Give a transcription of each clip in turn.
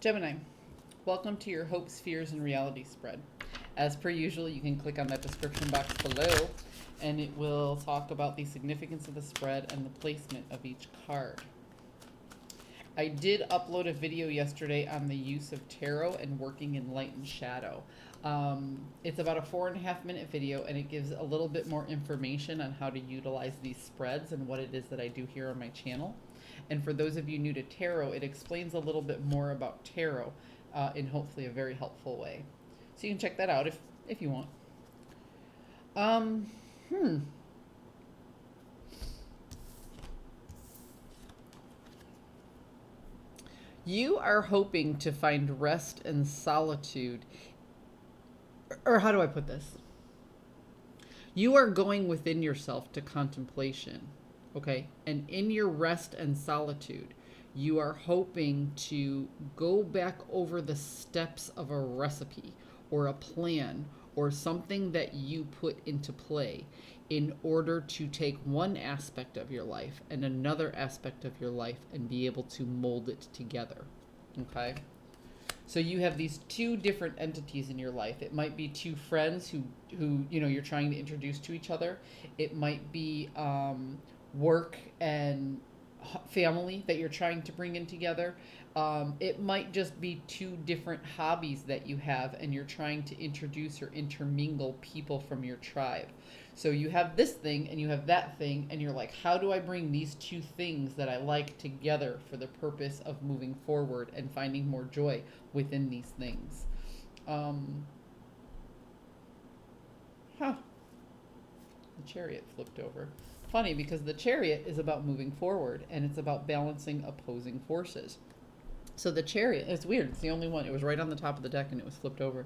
Gemini, welcome to your hopes, fears, and reality spread. As per usual, you can click on that description box below and it will talk about the significance of the spread and the placement of each card. I did upload a video yesterday on the use of tarot and working in light and shadow. It's about a 4.5-minute video, and it gives a little bit more information on how to utilize these spreads and what it is that I do here on my channel. And for those of you new to tarot, it explains a little bit more about tarot in hopefully a very helpful way. So you can check that out if you want. You are hoping to find rest and solitude. Or how do I put this? You are going within yourself to contemplation, okay? And in your rest and solitude, you are hoping to go back over the steps of a recipe or a plan or something that you put into play in order to take one aspect of your life and another aspect of your life and be able to mold it together, okay? So you have these two different entities in your life. It might be two friends who you know you're trying to introduce to each other. It might be work and family that you're trying to bring in together. It might just be two different hobbies that you have and you're trying to introduce or intermingle people from your tribe. So you have this thing and you have that thing and you're like, how do I bring these two things that I like together for the purpose of moving forward and finding more joy within these things? The Chariot flipped over. Funny, because the Chariot is about moving forward and it's about balancing opposing forces. So the Chariot, it's weird, it's the only one. It was right on the top of the deck and it was flipped over.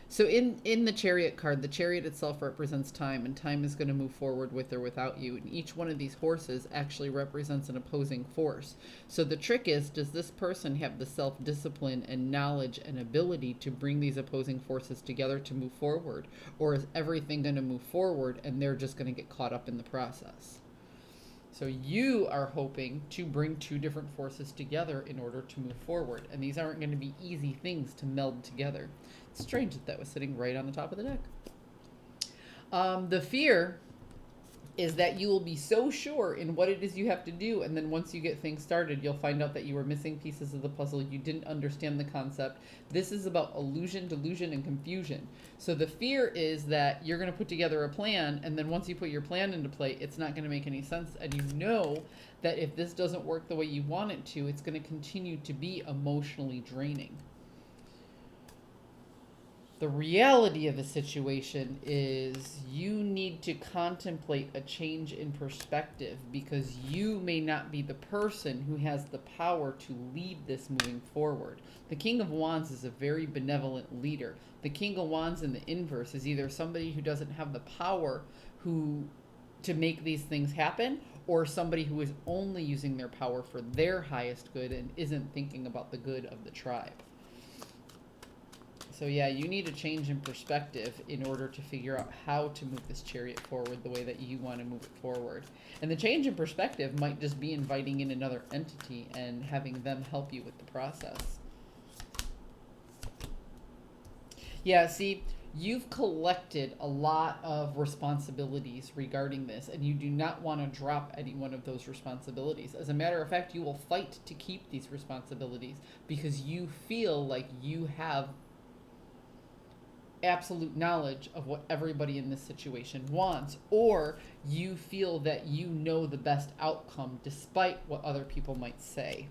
So in the Chariot card, the Chariot itself represents time, and time is going to move forward with or without you. And each one of these horses actually represents an opposing force. So the trick is, does this person have the self-discipline and knowledge and ability to bring these opposing forces together to move forward? Or is everything going to move forward and they're just going to get caught up in the process? So you are hoping to bring two different forces together in order to move forward. And these aren't going to be easy things to meld together. It's strange that that was sitting right on the top of the deck. The fear is that you will be so sure in what it is you have to do, and then once you get things started, you'll find out that you were missing pieces of the puzzle. You didn't understand the concept. This is about illusion, delusion, and confusion. So the fear is that you're going to put together a plan, and then once you put your plan into play, it's not going to make any sense, and you know that if this doesn't work the way you want it to, it's going to continue to be emotionally draining. The reality of the situation is you need to contemplate a change in perspective, because you may not be the person who has the power to lead this moving forward. The King of Wands is a very benevolent leader. The King of Wands in the inverse is either somebody who doesn't have the power to make these things happen, or somebody who is only using their power for their highest good and isn't thinking about the good of the tribe. So yeah, you need a change in perspective in order to figure out how to move this Chariot forward the way that you want to move it forward. And the change in perspective might just be inviting in another entity and having them help you with the process. Yeah, see, you've collected a lot of responsibilities regarding this, and you do not want to drop any one of those responsibilities. As a matter of fact, you will fight to keep these responsibilities because you feel like you have absolute knowledge of what everybody in this situation wants, or you feel that you know the best outcome despite what other people might say.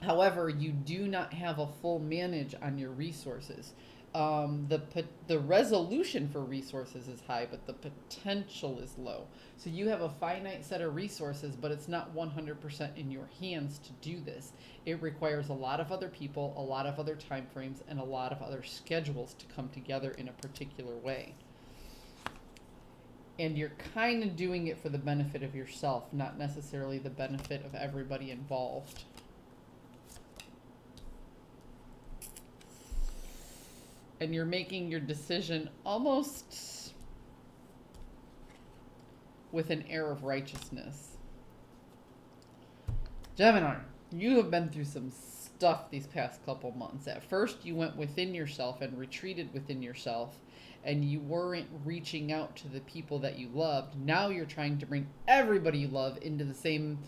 However, you do not have a full manage on your resources. The resolution for resources is high, but the potential is low. So you have a finite set of resources, but it's not 100% in your hands to do this. It requires a lot of other people, a lot of other time frames, and a lot of other schedules to come together in a particular way. And you're kind of doing it for the benefit of yourself, not necessarily the benefit of everybody involved. And you're making your decision almost with an air of righteousness. Gemini, You have been through some stuff these past couple months. At first, you went within yourself and retreated within yourself, and you weren't reaching out to the people that you loved. Now you're trying to bring everybody you love into the same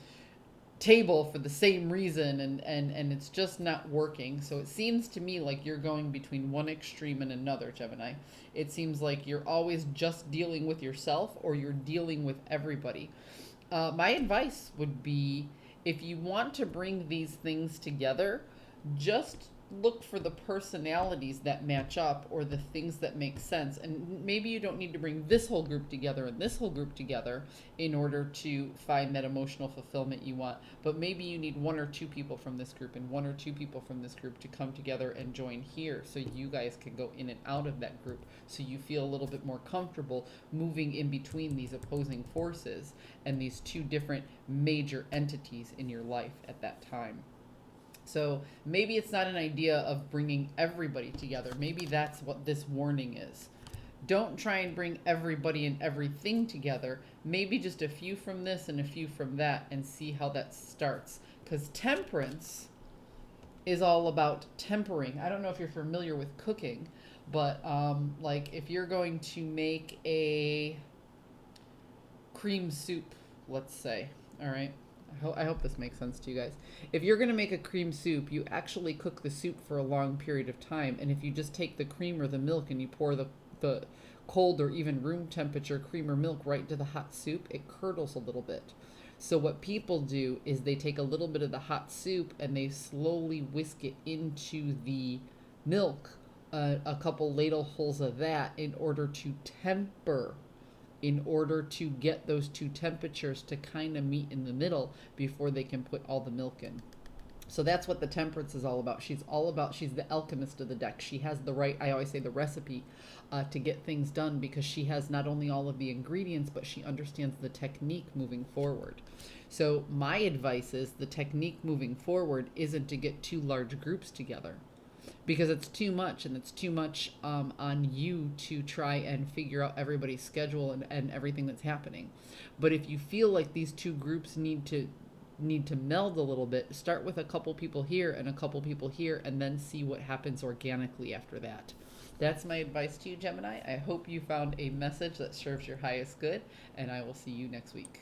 table for the same reason, and it's just not working. So it seems to me like you're going between one extreme and another, Gemini. It seems like you're always just dealing with yourself or you're dealing with everybody. My advice would be, if you want to bring these things together, just look for the personalities that match up or the things that make sense. And maybe you don't need to bring this whole group together and this whole group together in order to find that emotional fulfillment you want. But maybe you need one or two people from this group and one or two people from this group to come together and join here, so you guys can go in and out of that group, so you feel a little bit more comfortable moving in between these opposing forces and these two different major entities in your life at that time. So maybe it's not an idea of bringing everybody together. Maybe that's what this warning is. Don't try and bring everybody and everything together. Maybe just a few from this and a few from that, and see how that starts. Because temperance is all about tempering. I don't know if you're familiar with cooking, but like if you're going to make a cream soup, let's say, all right? I hope this makes sense to you guys. If you're going to make a cream soup, you actually cook the soup for a long period of time. And if you just take the cream or the milk and you pour the cold or even room temperature cream or milk right into the hot soup, it curdles a little bit. So what people do is they take a little bit of the hot soup and they slowly whisk it into the milk, a couple ladlefuls of that, in order to temper, in order to get those two temperatures to kind of meet in the middle before they can put all the milk in. So that's what the temperance is all about. She's the alchemist of the deck. She has the right, I always say, the recipe to get things done, because she has not only all of the ingredients, but she understands the technique moving forward. So my advice is, the technique moving forward isn't to get two large groups together, because it's too much, and it's too much on you to try and figure out everybody's schedule and everything that's happening. But if you feel like these two groups need to meld a little bit, start with a couple people here and a couple people here, and then see what happens organically after that. That's my advice to you, Gemini. I hope you found a message that serves your highest good, and I will see you next week.